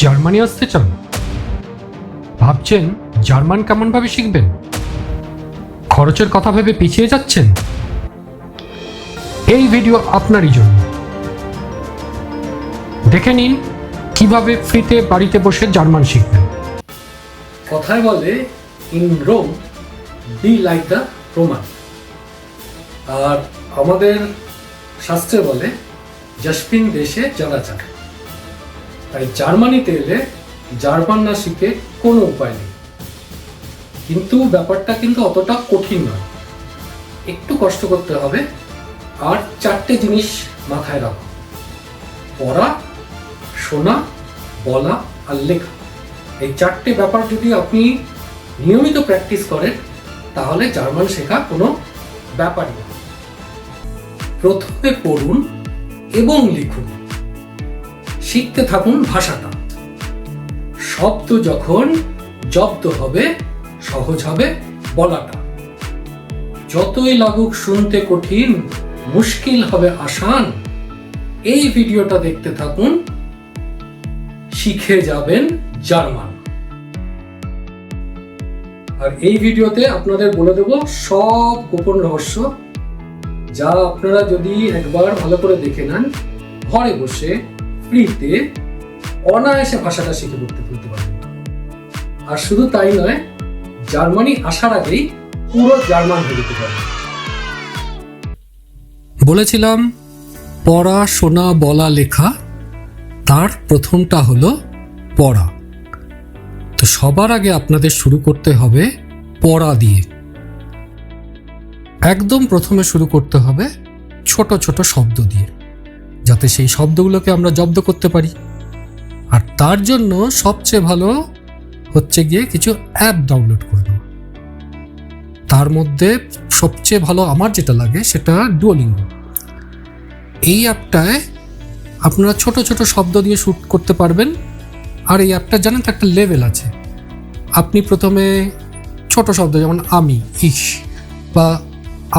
Germany আসতে চান? ভাবছেন জার্মান কেমনভাবে শিখবেন? খরচের কথা ভেবে পিছিয়ে যাচ্ছেন? এই ভিডিও আপনারই জন্য। দেখে নিন কিভাবে ফ্রিতে বাড়িতে বসে জার্মান শিখবেন। কথায় বলে in Rome be like the Roman, আর আমাদের শাস্ত্রে বলে জসপিন দেশে চলাচল। তাই জার্মানিতে এলে জার্মান না শিখে কোনো উপায় নেই। কিন্তু ব্যাপারটা কিন্তু অতটা কঠিন নয়, একটু কষ্ট করতে হবে। আর চারটে জিনিস মাথায় রাখো: পড়া, শোনা, বলা আর লেখা। এই চারটে ব্যাপার যদি আপনি নিয়মিত প্র্যাকটিস করেন তাহলে জার্মান শেখা কোনো ব্যাপারই না। প্রথমে পড়ুন এবং লিখুন, শিখতে থাকুন ভাষাটা। শব্দ যখন জব্দ হবে সহজ হবে বলাটা। যতই লাগুক শুনতে কঠিন, মুশকিল হবে আসান। এই ভিডিওটা দেখতে থাকুন, শিখে যাবেন জার্মান। আর এই ভিডিওতে আপনাদের বলে দেব সব গোপন রহস্য, যা আপনারা যদি একবার ভালো করে দেখে নেন, ঘরে বসে ফ্রিতে অনায়াসে ভাষাটা শিখে ফেলতে পারবেন। আর শুধু তাই নয়, জার্মানি আসার আগেই পুরো জার্মান হয়ে যেতে পারবেন। বলেছিলাম পড়া, শোনা, বলা, লেখা। তার প্রথমটা হলো পড়া। তো সবার আগে আপনাদের শুরু করতে হবে পড়া দিয়ে। একদম প্রথমে শুরু করতে হবে ছোট ছোট শব্দ দিয়ে, যাতে সেই শব্দগুলোকে আমরা জব্দ করতে পারি। আর তার জন্য সবচেয়ে ভালো হচ্ছে গিয়ে কিছু অ্যাপ ডাউনলোড করে নেওয়া। তার মধ্যে সবচেয়ে ভালো আমার যেটা লাগে সেটা ডুওলিঙ্গো। এই অ্যাপটায় আপনারা ছোট ছোট শব্দ দিয়ে শুট করতে পারবেন। আর এই অ্যাপটা জানেন তো একটা লেভেল আছে। আপনি প্রথমে ছোট শব্দ যেমন আমি, ইস, বা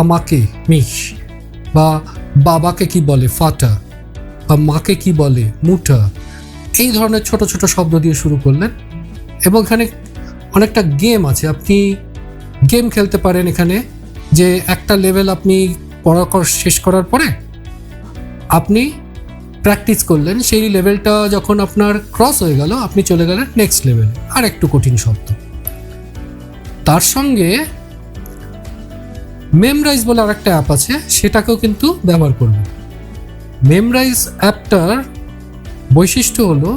আমাকে মিস, বা বাবাকে কি বলে ফাটা, বা মাকে কি বলে মুঠা, এই ধরনের ছোট ছোট শব্দ দিয়ে শুরু করলেন। এবং এখানে অনেকটা গেম আছে, আপনি গেম খেলতে পারেন এখানে। যে একটা লেভেল আপনি পড়া শেষ করার পরে আপনি প্র্যাকটিস করলেন, সেই লেভেলটা যখন আপনার ক্রস হয়ে গেল আপনি চলে গেলেন নেক্সট লেভেলে, আর একটু কঠিন শব্দ। তার সঙ্গে মেমরাইজ বলে আর একটা অ্যাপ আছে, সেটাকেও কিন্তু ব্যবহার করবেন। মেমরাইজ অ্যাপটার বৈশিষ্ট্য হলো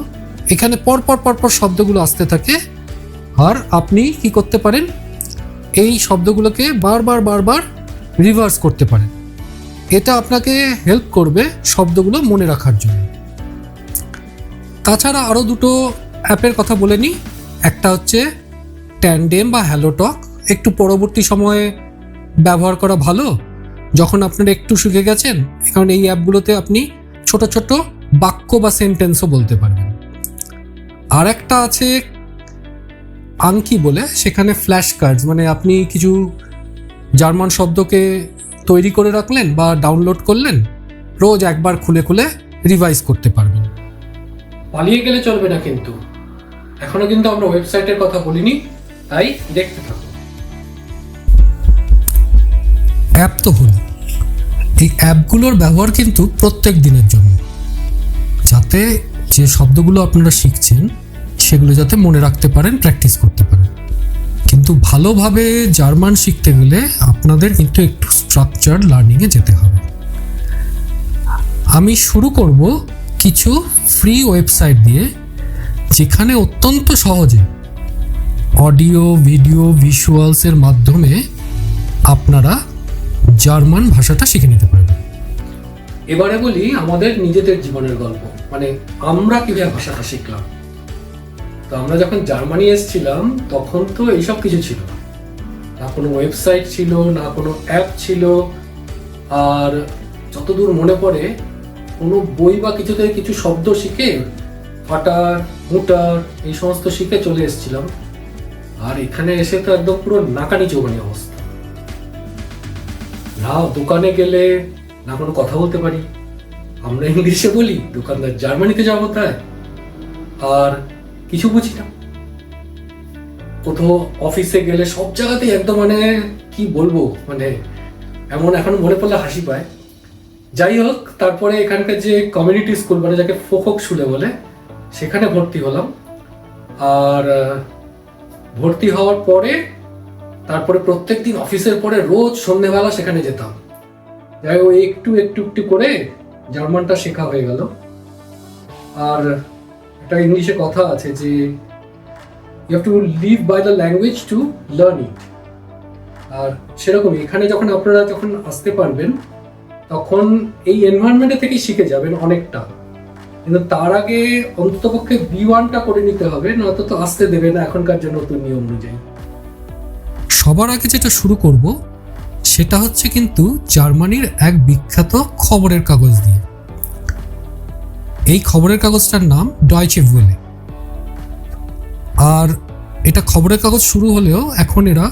এখানে পরপর শব্দগুলো আসতে থাকে, আর আপনি কি করতে পারেন, এই শব্দগুলোকে বারবার রিভার্স করতে পারেন। এটা আপনাকে হেল্প করবে শব্দগুলো মনে রাখার জন্য। তাছাড়া আরও দুটো অ্যাপের কথা বলে নিই। একটা হচ্ছে ট্যান্ডেম বা হ্যালোটক। একটু পরবর্তী সময়ে ব্যবহার করা ভালো, যখন আপনারা একটু শিখে গেছেন। কারণ এই অ্যাপগুলোতে আপনি ছোট ছোট বাক্য বা সেন্টেন্সও বলতে পারবেন। আর একটা আছে আংকি বলে, সেখানে ফ্ল্যাশ কার্ডস, মানে আপনি কিছু জার্মান শব্দকে তৈরি করে রাখলেন বা ডাউনলোড করলেন, রোজ একবার খুলে রিভাইজ করতে পারবেন। পালিয়ে গেলে চলবে না কিন্তু, এখনো কিন্তু আমরা ওয়েবসাইটের কথা বলিনি, তাই দেখতে থাকুন। অ্যাপ তো হলো, এই অ্যাপগুলোর ব্যবহার কিন্তু প্রত্যেক দিনের জন্য, যাতে যে শব্দগুলো আপনারা শিখছেন সেগুলো যাতে মনে রাখতে পারেন, প্র্যাকটিস করতে পারেন। কিন্তু ভালোভাবে জার্মান শিখতে গেলে আপনাদের কিন্তু একটু স্ট্রাকচার লার্নিংয়ে যেতে হবে। আমি শুরু করব কিছু ফ্রি ওয়েবসাইট দিয়ে, যেখানে অত্যন্ত সহজে অডিও, ভিডিও, ভিজুয়ালসের মাধ্যমে আপনারা জার্মান ভাষাটা শিখে নিতে পারবেন। এবারে বলি আমাদের নিজেদের জীবনের গল্প, মানে আমরা কিভাবে ভাষাটা শিখলাম। তো আমরা যখন জার্মানি এসেছিলাম তখন তো এইসব কিছু ছিল না, না কোনো ওয়েবসাইট ছিল, না কোনো অ্যাপ ছিল। আর যতদূর মনে পড়ে, কোনো বই বা কিছু থেকে কিছু শব্দ শিখে, ফাটার, মুটার, এই সমস্ত শিখে চলে এসেছিলাম। আর এখানে এসে তো একদম পুরো নাকানি চৌকানি অবস্থা। না দোকানে গেলে না কোনো কথা বলতে পারি, আমরা ইংলিশে বলি, দোকানদার জার্মানিতে যাবো তাই। আর কিছু বুঝি না। কোথাও অফিসে গেলে সব জায়গাতেই একদম মানে কি বলবো, মানে এমন এখন মনে পড়লে হাসি পায়। যাই হোক, তারপরে এখানকার যে কমিউনিটি স্কুল মানে যাকে ফোক স্কুলে বলে, সেখানে ভর্তি হলাম। আর ভর্তি হওয়ার পরে তারপরে প্রত্যেকদিন অফিসের পরে রোজ সন্ধ্যেবেলা সেখানে যেতাম। যাই হোক, একটু একটু একটু করে জার্মানটা শেখা হয়ে গেল। আর একটা ইংলিশে কথা আছে যে you have to live by the language to learn it. আর সেরকম এখানে যখন আপনারা যখন আসতে পারবেন তখন এই এনভায়রনমেন্টে থেকেই শিখে যাবেন অনেকটা, কিন্তু তার আগে অন্ততপক্ষে B1টা করে নিতে হবে, নয়তো তো আসতে দেবে না এখনকার যে নতুন নিয়ম অনুযায়ী। সবার আগে যেটা শুরু করব সেটা হচ্ছে কিন্তু জার্মানির এক বিখ্যাত খবরের কাগজ দিয়ে। এই খবরের কাগজটার নাম ডয়েচে ওয়েলে। আর এটা খবরের কাগজ শুরু হলেও এখন এরা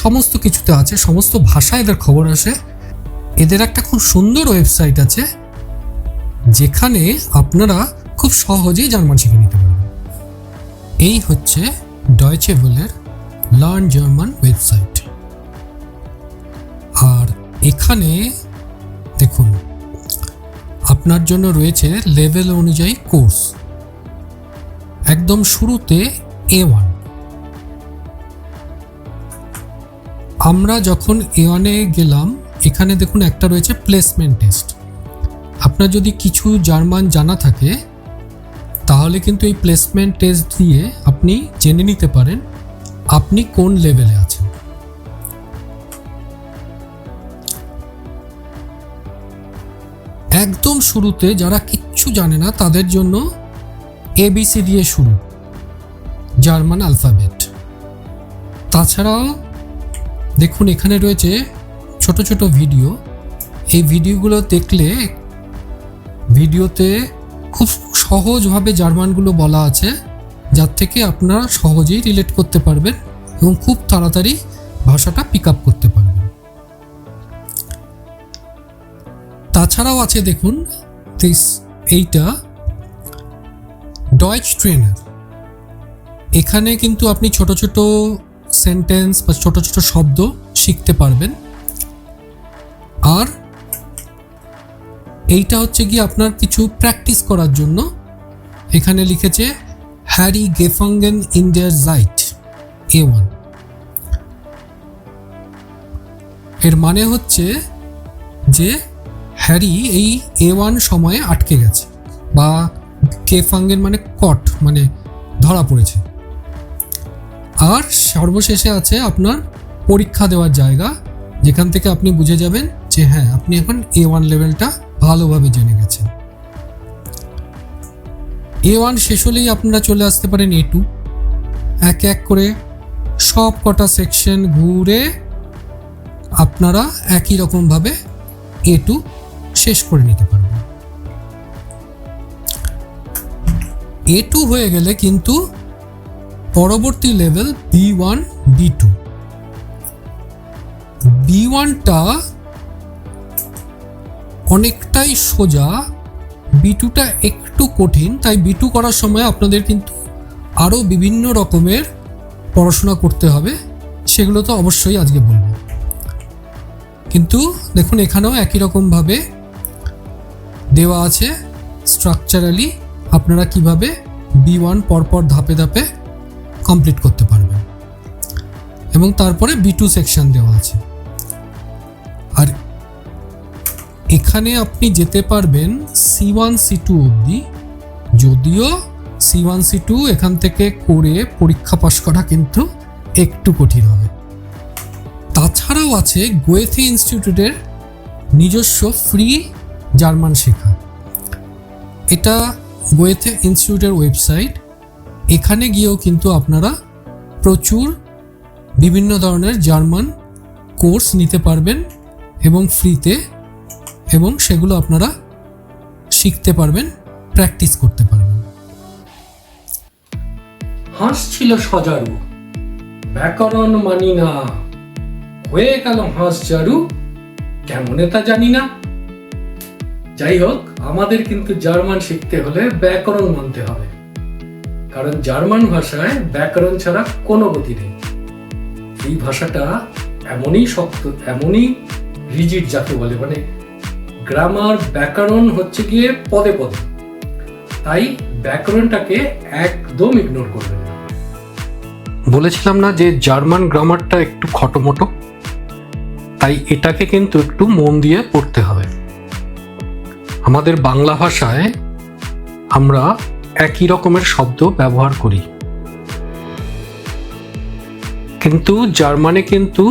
সমস্ত কিছুতে আছে, সমস্ত ভাষায় এদের খবর আসে। এদের একটা খুব সুন্দর ওয়েবসাইট আছে যেখানে আপনারা খুব সহজেই জার্মান শিখে নিতে পারবেন। এই হচ্ছে ডয়েচে ওয়েলের লার্ন জার্মান ওয়েবসাইট। আর এখানে দেখুন আপনার জন্য রয়েছে লেভেল অনুযায়ী কোর্স। একদম শুরুতে A1। আমরা যখন A1-এ গেলাম, এখানে দেখুন একটা রয়েছে প্লেসমেন্ট টেস্ট। আপনার যদি কিছু জার্মান জানা থাকে তাহলে কিন্তু এই প্লেসমেন্ট টেস্ট দিয়ে আপনি জেনে নিতে পারেন আপনি কোন লেভেলে আছেন। একদম শুরুতে যারা কিচ্ছু জানে না তাদের জন্য ABC দিয়ে শুরু, জার্মান অ্যালফাবেট। তাছাড়াও দেখুন এখানে রয়েছে ছোট ছোট ভিডিও। এই ভিডিওগুলো দেখলে ভিডিওতে খুব সহজভাবে জার্মানগুলো বলা আছে, যার থেকে আপনারা সহজেই রিলেট করতে পারবেন এবং খুব তাড়াতাড়ি ভাষাটা পিক আপ করতে পারবেন। তাছাড়াও আছে দেখুন এইটা ডয়েচ ট্রেনার। এখানে কিন্তু আপনি ছোট ছোট সেন্টেন্স বা ছোট ছোট শব্দ শিখতে পারবেন। আর এইটা হচ্ছে কি আপনার কিছু প্র্যাকটিস করার জন্য। এখানে লিখেছে হ্যারি গেফাঙ্গেন ইন দেয়ার জাইট A1। এর মানে হচ্ছে যে হ্যারি এই A1 সময়ে আটকে গেছে, বা গেফাঙ্গেন মানে কট মানে ধরা পড়েছে। আর সর্বশেষে আছে আপনার পরীক্ষা দেওয়ার জায়গা, যেখান থেকে আপনি বুঝে যাবেন যে হ্যাঁ আপনি এখন A1 লেভেলটা ভালোভাবে জেনে গেছেন। A1 শেষ হলেই আপনারা চলে আসতে পারেন A2। এক এক করে সব কটা সেকশন ঘুরে আপনারা একই রকমভাবে A2 শেষ করে নিতে পারবেন। A2 হয়ে গেলে কিন্তু পরবর্তী লেভেল B1 B2। B1টা অনেকটাই সোজা, B2টা একটু কঠিন। তাই B2 করার সময় আপনাদের কিন্তু আরও বিভিন্ন রকমের পড়াশোনা করতে হবে, সেগুলো তো অবশ্যই আজকে বলবো। কিন্তু দেখুন এখানেও একই রকমভাবে দেওয়া আছে স্ট্রাকচারালি আপনারা কিভাবে B1 পরপর ধাপে ধাপে কমপ্লিট করতে পারবেন, এবং তারপরে B2 সেকশন দেওয়া আছে। আর এখানে আপনি যেতে পারবেন C1 C2 অবধি, যদিও C1 C2 এখান থেকে করে পরীক্ষা পাশ করা কিন্তু একটু কঠিন হবে। তাছাড়াও আছে গোয়েথে ইনস্টিটিউটের নিজস্ব ফ্রি জার্মান শেখা। এটা গোয়েথে ইনস্টিটিউটের ওয়েবসাইট। এখানে গিয়েও কিন্তু আপনারা প্রচুর বিভিন্ন ধরনের জার্মান কোর্স নিতে পারবেন এবং ফ্রিতে, এবং সেগুলো আপনারা শিখতে পারবেন, প্র্যাকটিস করতে পারবেন। হাসছিল সজারু, ব্যাকরণ মানি না, হয়ে গেল হাঁস জারু, কেমনে তা জানি না। যাই হোক, আমাদের কিন্তু জার্মান শিখতে হলে ব্যাকরণ মানতে হবে, কারণ জার্মান ভাষায় ব্যাকরণ ছাড়া কোনো গতি নেই। এই ভাষাটা এমনই শক্ত, এমনই রিজিড যাকে বলে, মানে গ্রামার ব্যাকরণ হচ্ছে গিয়ে পদে পদে, তাই ব্যাকরণটাকে একদম ইগনোর করবেন না। বলেছিলাম না যে জার্মান গ্রামারটা একটু খটোমটো, তাই এটাকে কিন্তু একটু মন দিয়ে পড়তে হবে। আমাদের বাংলা ভাষায় আমরা একই রকমের শব্দ ব্যবহার করি, কিন্তু জার্মানে কিন্তু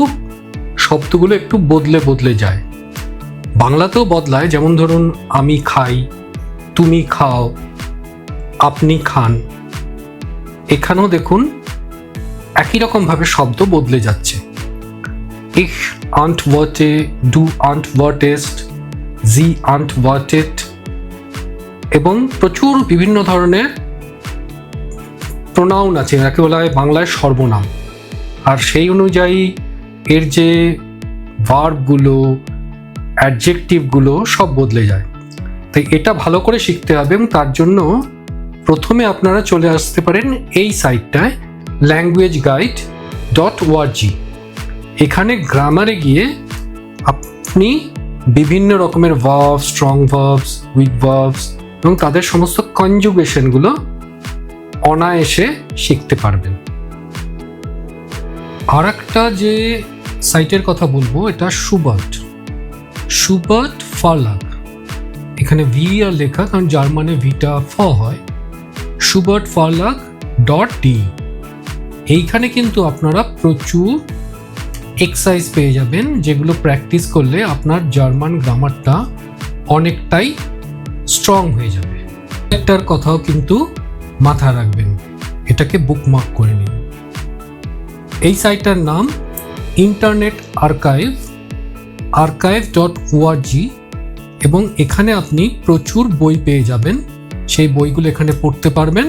শব্দগুলো একটু বদলে বদলে যায়। বাংলাতেও বদলায়, যেমন ধরুন আমি খাই, তুমি খাও, আপনি খান। এখানেও দেখুন একই রকমভাবে শব্দ বদলে যাচ্ছে। Ich antworte, du antwortest, sie antwortet, এবং প্রচুর বিভিন্ন ধরনের প্রোনাউন আছে, যাকে বলা হয় বাংলায় সর্বনাম। আর সেই অনুযায়ী এর যে ভার্বগুলো, অ্যাডজেক্টিভগুলো সব বদলে যায়। তাই এটা ভালো করে শিখতে হবে, এবং তার জন্য প্রথমে আপনারা চলে আসতে পারেন এই সাইটটায় languageguide.org। এখানে গ্রামারে গিয়ে আপনি বিভিন্ন রকমের verb, strong verbs, weak verbs এবং তাদের সমস্ত কনজুগেশনগুলো অনায়াসে শিখতে পারবেন। আর একটা যে সাইটের কথা বলবো, এটা সুবার্ট ফার্লাগ। এখানে ভি আর লেখা, কারণ জার্মানে ভিটা ফ হয়। subertverlag.de। এইখানে কিন্তু আপনারা প্রচুর এক্সারসাইজ পেয়ে যাবেন, যেগুলো প্র্যাকটিস করলে আপনার জার্মান গ্রামারটা অনেকটাই স্ট্রং হয়ে যাবে। একটার কথাও কিন্তু মাথায় রাখবেন, এটাকে বুকমার্ক করে নিন। এই সাইটটার নাম ইন্টারনেট archive.org, এবং এখানে আপনি প্রচুর বই পেয়ে যাবেন। সেই বইগুলো এখানে পড়তে পারবেন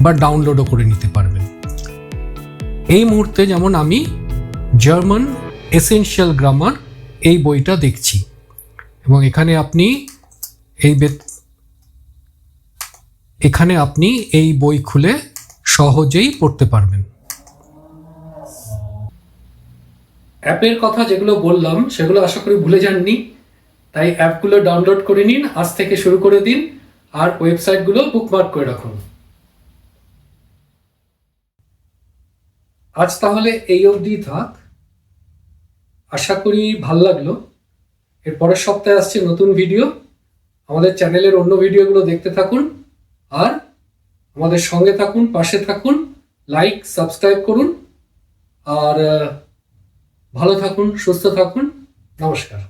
বা ডাউনলোডও করে নিতে পারবেন। এই মুহূর্তে যেমন আমি জার্মান এসেনশিয়াল গ্রামার এই বইটা দেখছি, এবং এখানে আপনি এই বই খুলে সহজেই পড়তে পারবেন। অ্যাপের কথা যেগুলো বললাম সেগুলো আশা করি ভুলে যাননি, তাই অ্যাপগুলো ডাউনলোড করে নিন, আজ থেকে শুরু করে দিন, আর ওয়েবসাইটগুলো বুকমার্ক করে রাখুন। আজ তাহলে এই অবধি থাক, আশা করি ভাল লাগলো। এর পরের সপ্তাহে আসছে নতুন ভিডিও। আমাদের চ্যানেলের অন্য ভিডিওগুলো দেখতে থাকুন, আর আমাদের সঙ্গে থাকুন, পাশে থাকুন, লাইক সাবস্ক্রাইব করুন, আর ভালো থাকুন, সুস্থ থাকুন। নমস্কার।